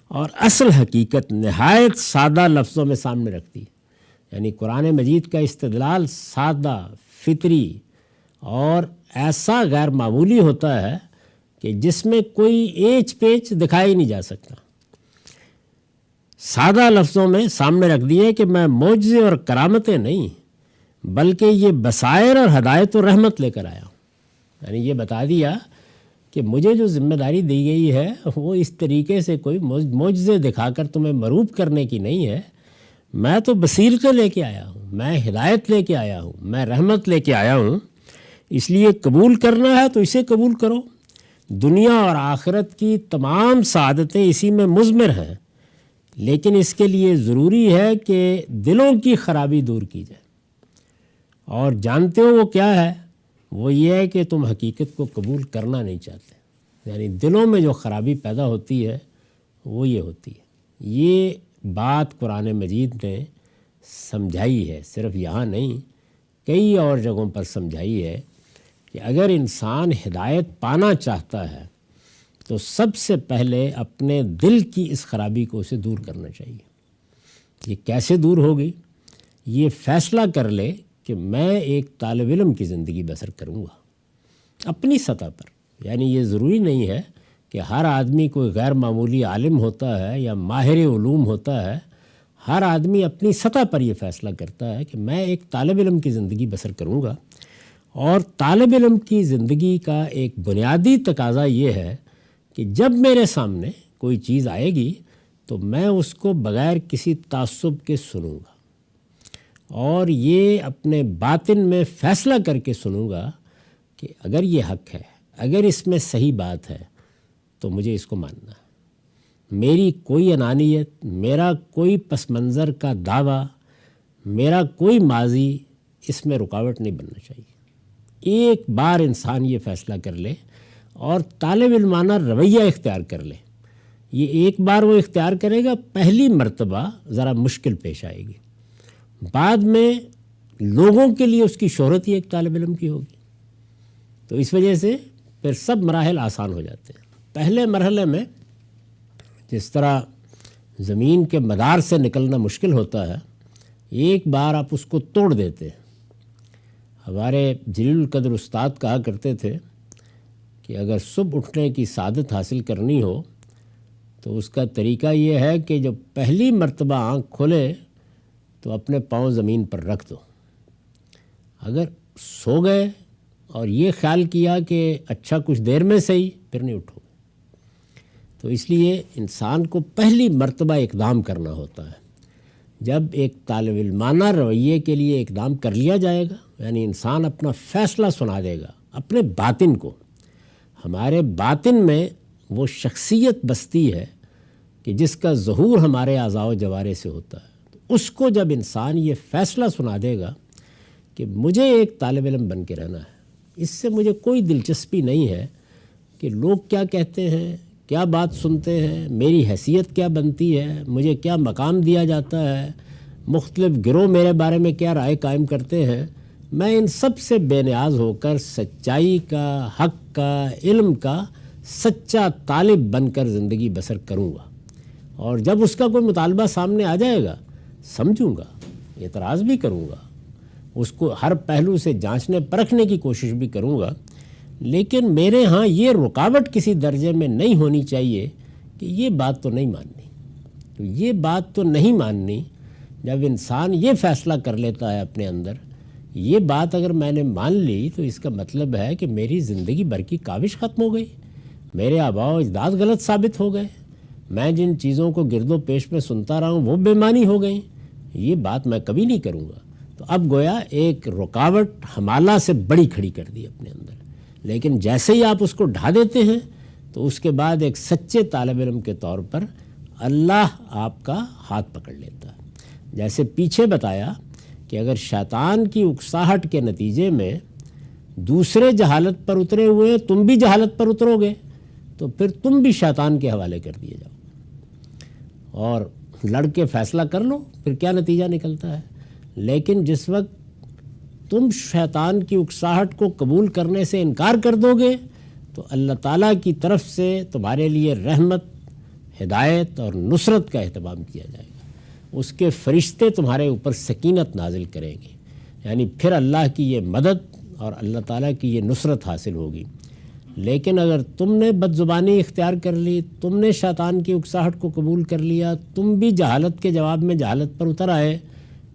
اور اصل حقیقت نہایت سادہ لفظوں میں سامنے رکھتی۔ یعنی قرآن مجید کا استدلال سادہ، فطری اور ایسا غیر معمولی ہوتا ہے کہ جس میں کوئی ایچ پیچ دکھائی نہیں جا سکتا۔ سادہ لفظوں میں سامنے رکھ دیے کہ میں معجزے اور کرامتیں نہیں بلکہ یہ بصائر اور ہدایت و رحمت لے کر آیا ہوں۔ یعنی یہ بتا دیا کہ مجھے جو ذمہ داری دی گئی ہے وہ اس طریقے سے کوئی معجزے دکھا کر تمہیں مروب کرنے کی نہیں ہے، میں تو بصیرتیں لے کے آیا ہوں، میں ہدایت لے کے آیا ہوں، میں رحمت لے کے آیا ہوں۔ اس لیے قبول کرنا ہے تو اسے قبول کرو۔ دنیا اور آخرت کی تمام سعادتیں اسی میں مضمر ہیں، لیکن اس کے لیے ضروری ہے کہ دلوں کی خرابی دور کی جائے۔ اور جانتے ہو وہ کیا ہے؟ وہ یہ ہے کہ تم حقیقت کو قبول کرنا نہیں چاہتے۔ یعنی دلوں میں جو خرابی پیدا ہوتی ہے وہ یہ ہوتی ہے۔ یہ بات قرآن مجید نے سمجھائی ہے، صرف یہاں نہیں کئی اور جگہوں پر سمجھائی ہے کہ اگر انسان ہدایت پانا چاہتا ہے تو سب سے پہلے اپنے دل کی اس خرابی کو اسے دور کرنا چاہیے۔ یہ کیسے دور ہوگی؟ یہ فیصلہ کر لے کہ میں ایک طالب علم کی زندگی بسر کروں گا اپنی سطح پر۔ یعنی یہ ضروری نہیں ہے کہ ہر آدمی کوئی غیر معمولی عالم ہوتا ہے یا ماہر علوم ہوتا ہے، ہر آدمی اپنی سطح پر یہ فیصلہ کرتا ہے کہ میں ایک طالب علم کی زندگی بسر کروں گا۔ اور طالب علم کی زندگی کا ایک بنیادی تقاضا یہ ہے کہ جب میرے سامنے کوئی چیز آئے گی تو میں اس کو بغیر کسی تعصب کے سنوں گا، اور یہ اپنے باطن میں فیصلہ کر کے سنوں گا کہ اگر یہ حق ہے، اگر اس میں صحیح بات ہے تو مجھے اس کو ماننا ہے۔ میری کوئی انانیت، میرا کوئی پس منظر کا دعویٰ، میرا کوئی ماضی اس میں رکاوٹ نہیں بننا چاہیے۔ ایک بار انسان یہ فیصلہ کر لے اور طالب علمانہ رویہ اختیار کر لے، یہ ایک بار وہ اختیار کرے گا، پہلی مرتبہ ذرا مشکل پیش آئے گی، بعد میں لوگوں کے لیے اس کی شہرت ہی ایک طالب علم کی ہوگی۔ تو اس وجہ سے پھر سب مراحل آسان ہو جاتے ہیں۔ پہلے مرحلے میں جس طرح زمین کے مدار سے نکلنا مشکل ہوتا ہے، ایک بار آپ اس کو توڑ دیتے ہیں۔ ہمارے جلیل القدر استاد کہا کرتے تھے کہ اگر صبح اٹھنے کی سعادت حاصل کرنی ہو تو اس کا طریقہ یہ ہے کہ جب پہلی مرتبہ آنکھ کھولے تو اپنے پاؤں زمین پر رکھ دو۔ اگر سو گئے اور یہ خیال کیا کہ اچھا کچھ دیر میں صحیح، پھر نہیں اٹھو۔ تو اس لیے انسان کو پہلی مرتبہ اقدام کرنا ہوتا ہے۔ جب ایک طالب علمانہ رویے کے لیے اقدام کر لیا جائے گا، یعنی انسان اپنا فیصلہ سنا دے گا اپنے باطن کو۔ ہمارے باطن میں وہ شخصیت بستی ہے کہ جس کا ظہور ہمارے اعضاء و جوارح سے ہوتا ہے۔ تو اس کو جب انسان یہ فیصلہ سنا دے گا کہ مجھے ایک طالب علم بن کے رہنا ہے، اس سے مجھے کوئی دلچسپی نہیں ہے کہ لوگ کیا کہتے ہیں، کیا بات سنتے ہیں، میری حیثیت کیا بنتی ہے، مجھے کیا مقام دیا جاتا ہے، مختلف گروہ میرے بارے میں کیا رائے قائم کرتے ہیں۔ میں ان سب سے بے نیاز ہو کر سچائی کا، حق کا، علم کا سچا طالب بن کر زندگی بسر کروں گا۔ اور جب اس کا کوئی مطالبہ سامنے آ جائے گا، سمجھوں گا، اعتراض بھی کروں گا، اس کو ہر پہلو سے جانچنے پرکھنے کی کوشش بھی کروں گا، لیکن میرے ہاں یہ رکاوٹ کسی درجے میں نہیں ہونی چاہیے کہ یہ بات تو نہیں ماننی۔ تو یہ بات تو نہیں ماننی، جب انسان یہ فیصلہ کر لیتا ہے اپنے اندر، یہ بات اگر میں نے مان لی تو اس کا مطلب ہے کہ میری زندگی بھر کی کاوش ختم ہو گئی، میرے آباء و اجداد غلط ثابت ہو گئے، میں جن چیزوں کو گرد و پیش میں سنتا رہا ہوں وہ بے معنی ہو گئیں، یہ بات میں کبھی نہیں کروں گا۔ تو اب گویا ایک رکاوٹ ہمالہ سے بڑی کھڑی کر دی اپنے اندر، لیکن جیسے ہی آپ اس کو ڈھا دیتے ہیں تو اس کے بعد ایک سچے طالب علم کے طور پر اللہ آپ کا ہاتھ پکڑ لیتا ہے۔ جیسے پیچھے بتایا کہ اگر شیطان کی اکساہٹ کے نتیجے میں دوسرے جہالت پر اترے ہوئے تم بھی جہالت پر اترو گے تو پھر تم بھی شیطان کے حوالے کر دیے جاؤ اور لڑ کے فیصلہ کر لو، پھر کیا نتیجہ نکلتا ہے۔ لیکن جس وقت تم شیطان کی اکساہٹ کو قبول کرنے سے انکار کر دو گے تو اللہ تعالیٰ کی طرف سے تمہارے لیے رحمت، ہدایت اور نصرت کا اہتمام کیا جائے گا، اس کے فرشتے تمہارے اوپر سکینت نازل کریں گے، یعنی پھر اللہ کی یہ مدد اور اللہ تعالیٰ کی یہ نصرت حاصل ہوگی۔ لیکن اگر تم نے بد زبانی اختیار کر لی، تم نے شیطان کی اکساہٹ کو قبول کر لیا، تم بھی جہالت کے جواب میں جہالت پر اتر آئے،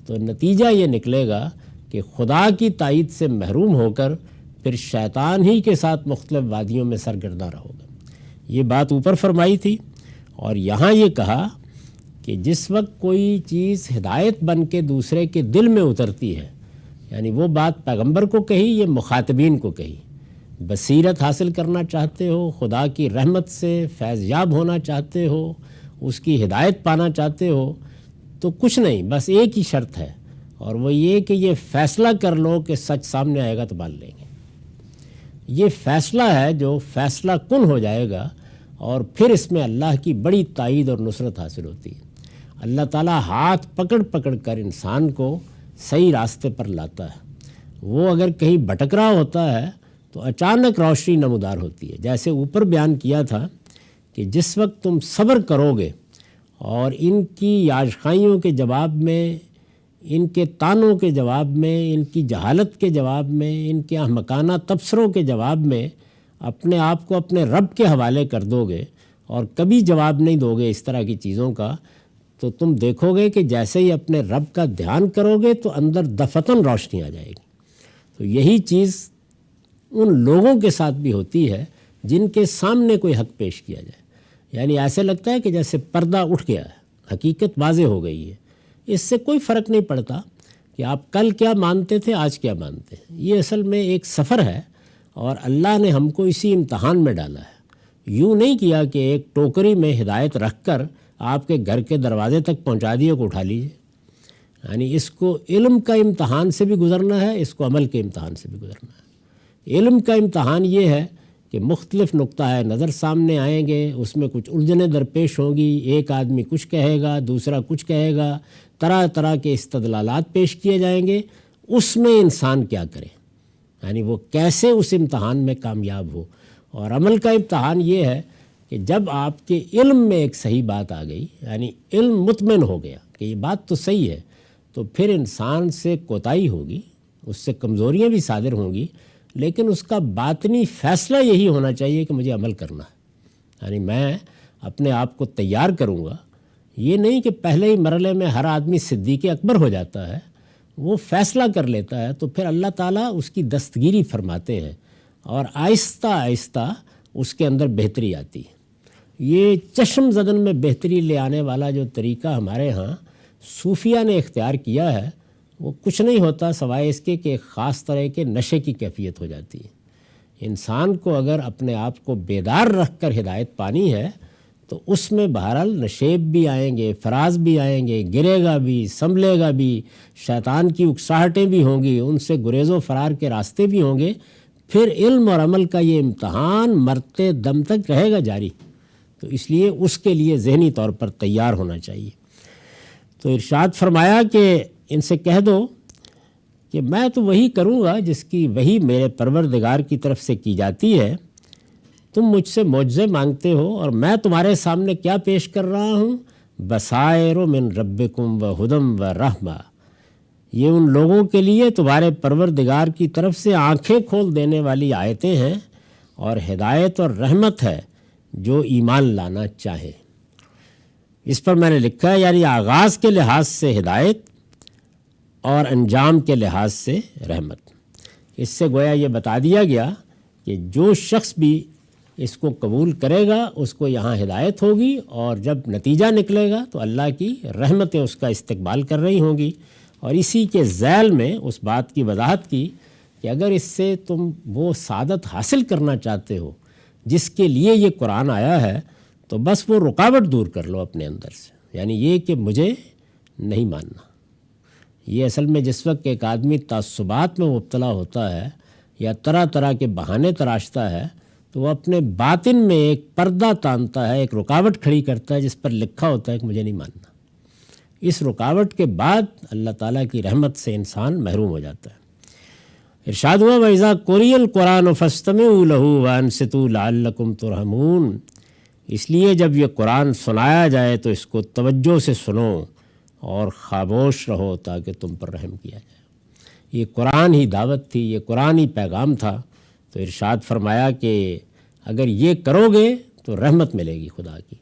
تو نتیجہ یہ نکلے گا کہ خدا کی تائید سے محروم ہو کر پھر شیطان ہی کے ساتھ مختلف وادیوں میں سرگرداں رہو گا۔ یہ بات اوپر فرمائی تھی، اور یہاں یہ کہا کہ جس وقت کوئی چیز ہدایت بن کے دوسرے کے دل میں اترتی ہے، یعنی وہ بات پیغمبر کو کہی، یہ مخاطبین کو کہی، بصیرت حاصل کرنا چاہتے ہو، خدا کی رحمت سے فیض یاب ہونا چاہتے ہو، اس کی ہدایت پانا چاہتے ہو، تو کچھ نہیں، بس ایک ہی شرط ہے، اور وہ یہ کہ یہ فیصلہ کر لو کہ سچ سامنے آئے گا تو مان لیں گے۔ یہ فیصلہ ہے جو فیصلہ کن ہو جائے گا، اور پھر اس میں اللہ کی بڑی تائید اور نصرت حاصل ہوتی ہے۔ اللہ تعالیٰ ہاتھ پکڑ پکڑ کر انسان کو صحیح راستے پر لاتا ہے۔ وہ اگر کہیں بھٹک رہا ہوتا ہے تو اچانک روشنی نمودار ہوتی ہے۔ جیسے اوپر بیان کیا تھا کہ جس وقت تم صبر کرو گے اور ان کی یازخائیوں کے جواب میں ان کے طعنوں کے جواب میں، ان کی جہالت کے جواب میں، ان کے احمقانہ تبصروں کے جواب میں اپنے آپ کو اپنے رب کے حوالے کر دو گے اور کبھی جواب نہیں دو گے اس طرح کی چیزوں کا، تو تم دیکھو گے کہ جیسے ہی اپنے رب کا دھیان کرو گے تو اندر دفتن روشنی آ جائے گی۔ تو یہی چیز ان لوگوں کے ساتھ بھی ہوتی ہے جن کے سامنے کوئی حق پیش کیا جائے، یعنی ایسے لگتا ہے کہ جیسے پردہ اٹھ گیا ہے، حقیقت واضح ہو گئی ہے، اس سے کوئی فرق نہیں پڑتا کہ آپ کل کیا مانتے تھے، آج کیا مانتے ہیں۔ یہ اصل میں ایک سفر ہے اور اللہ نے ہم کو اسی امتحان میں ڈالا ہے۔ یوں نہیں کیا کہ ایک ٹوکری میں ہدایت رکھ کر آپ کے گھر کے دروازے تک پہنچا دیے کو اٹھا لیجیے، یعنی اس کو علم کا امتحان سے بھی گزرنا ہے، اس کو عمل کے امتحان سے بھی گزرنا ہے۔ علم کا امتحان یہ ہے کہ مختلف نقطہ نظر سامنے آئیں گے، اس میں کچھ الجھنیں درپیش ہوں گی، ایک آدمی کچھ کہے گا، دوسرا کچھ کہے گا، طرح طرح کے استدلالات پیش کیے جائیں گے، اس میں انسان کیا کرے، یعنی وہ کیسے اس امتحان میں کامیاب ہو۔ اور عمل کا امتحان یہ ہے کہ جب آپ کے علم میں ایک صحیح بات آ گئی، یعنی علم مطمئن ہو گیا کہ یہ بات تو صحیح ہے، تو پھر انسان سے کوتاہی ہوگی، اس سے کمزوریاں بھی صادر ہوں گی، لیکن اس کا باطنی فیصلہ یہی ہونا چاہیے کہ مجھے عمل کرنا ہے، یعنی میں اپنے آپ کو تیار کروں گا۔ یہ نہیں کہ پہلے ہی مرحلے میں ہر آدمی صدیق اکبر ہو جاتا ہے، وہ فیصلہ کر لیتا ہے تو پھر اللہ تعالیٰ اس کی دستگیری فرماتے ہیں اور آہستہ آہستہ اس کے اندر بہتری آتی ہے۔ یہ چشم زدن میں بہتری لے آنے والا جو طریقہ ہمارے ہاں صوفیہ نے اختیار کیا ہے، وہ کچھ نہیں ہوتا سوائے اس کے کہ ایک خاص طرح کے نشے کی کیفیت ہو جاتی ہے۔ انسان کو اگر اپنے آپ کو بیدار رکھ کر ہدایت پانی ہے تو اس میں بہرحال نشیب بھی آئیں گے، فراز بھی آئیں گے، گرے گا بھی، سنبھلے گا بھی، شیطان کی اکساہٹیں بھی ہوں گی، ان سے گریز و فرار کے راستے بھی ہوں گے۔ پھر علم اور عمل کا یہ امتحان مرتے دم تک رہے گا جاری، تو اس لیے اس کے لیے ذہنی طور پر تیار ہونا چاہیے۔ تو ارشاد فرمایا کہ ان سے کہہ دو کہ میں تو وہی کروں گا جس کی وہی میرے پروردگار کی طرف سے کی جاتی ہے۔ تم مجھ سے معجزے مانگتے ہو اور میں تمہارے سامنے کیا پیش کر رہا ہوں؟ بصائر من ربکم و ہدم و رحمہ، یہ ان لوگوں کے لیے تمہارے پروردگار کی طرف سے آنکھیں کھول دینے والی آیتیں ہیں اور ہدایت اور رحمت ہے جو ایمان لانا چاہے۔ اس پر میں نے لکھا ہے یعنی آغاز کے لحاظ سے ہدایت اور انجام کے لحاظ سے رحمت۔ اس سے گویا یہ بتا دیا گیا کہ جو شخص بھی اس کو قبول کرے گا اس کو یہاں ہدایت ہوگی، اور جب نتیجہ نکلے گا تو اللہ کی رحمتیں اس کا استقبال کر رہی ہوں گی۔ اور اسی کے ذیل میں اس بات کی وضاحت کی کہ اگر اس سے تم وہ سعادت حاصل کرنا چاہتے ہو جس کے لیے یہ قرآن آیا ہے تو بس وہ رکاوٹ دور کر لو اپنے اندر سے، یعنی یہ کہ مجھے نہیں ماننا۔ یہ اصل میں جس وقت ایک آدمی تعصبات میں مبتلا ہوتا ہے یا طرح طرح کے بہانے تراشتا ہے تو وہ اپنے باطن میں ایک پردہ تانتا ہے، ایک رکاوٹ کھڑی کرتا ہے جس پر لکھا ہوتا ہے کہ مجھے نہیں ماننا۔ اس رکاوٹ کے بعد اللہ تعالیٰ کی رحمت سے انسان محروم ہو جاتا ہے۔ ارشاد ہوا وَإِذَا قُرِئَ الْقُرْآنُ فَاسْتَمِعُوا لَهُ وَأَنصِتُوا لَعَلَّكُمْ تُرْحَمُونَ، اس لیے جب یہ قرآن سنایا جائے تو اس کو توجہ سے سنو اور خاموش رہو تاکہ تم پر رحم کیا جائے۔ یہ قرآن ہی دعوت تھی، یہ قرآن ہی پیغام تھا۔ تو ارشاد فرمایا کہ اگر یہ کرو گے تو رحمت ملے گی خدا کی،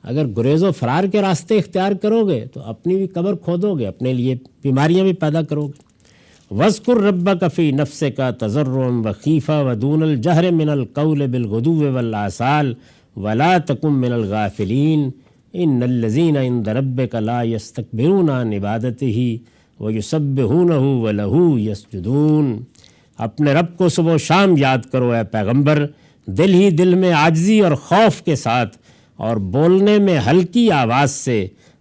اگر گریز و فرار کے راستے اختیار کرو گے تو اپنی بھی قبر کھودو گے، اپنے لیے بیماریاں بھی پیدا کرو گے۔ وَاذْكُرْ رَبَّكَ فِي نَفْسِكَ تَضَرُّعًا وَخِيفَةً وَدُونَ الْجَهْرِ مِنَ الْقَوْلِ بِالْغُدُوِّ وَالْآصَالِ وَلَا تَكُن مِّنَ الْغَافِلِينَ إِنَّ الَّذِينَ عِندَ رَبِّكَ لَا يَسْتَكْبِرُونَ عَنْ عِبَادَتِهِ وَيُسَبِّحُونَهُ وَلَهُ يَسْجُدُونَ، اپنے رب کو صبح و شام یاد کرو اے پیغمبر، دل ہی دل میں عاجزی اور خوف کے ساتھ، اور بولنے میں ہلکی آواز سے،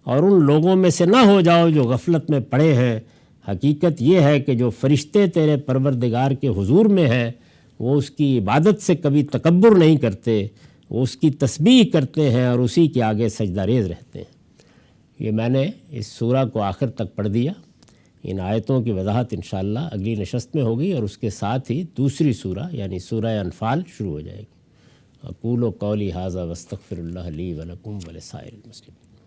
اور ان لوگوں میں سے نہ ہو جاؤ جو غفلت میں پڑے ہیں۔ حقیقت یہ ہے کہ جو فرشتے تیرے پروردگار کے حضور میں ہیں وہ اس کی عبادت سے کبھی تکبر نہیں کرتے، وہ اس کی تسبیح کرتے ہیں اور اسی کے آگے سجدہ ریز رہتے ہیں۔ یہ میں نے اس سورہ کو آخر تک پڑھ دیا۔ ان آیتوں کی وضاحت انشاءاللہ اگلی نشست میں ہوگی اور اس کے ساتھ ہی دوسری سورہ یعنی سورہ انفال شروع ہو جائے گی۔ اقول قولی ھذا واستغفر اللہ لی ولکم ولسائر المسلمین۔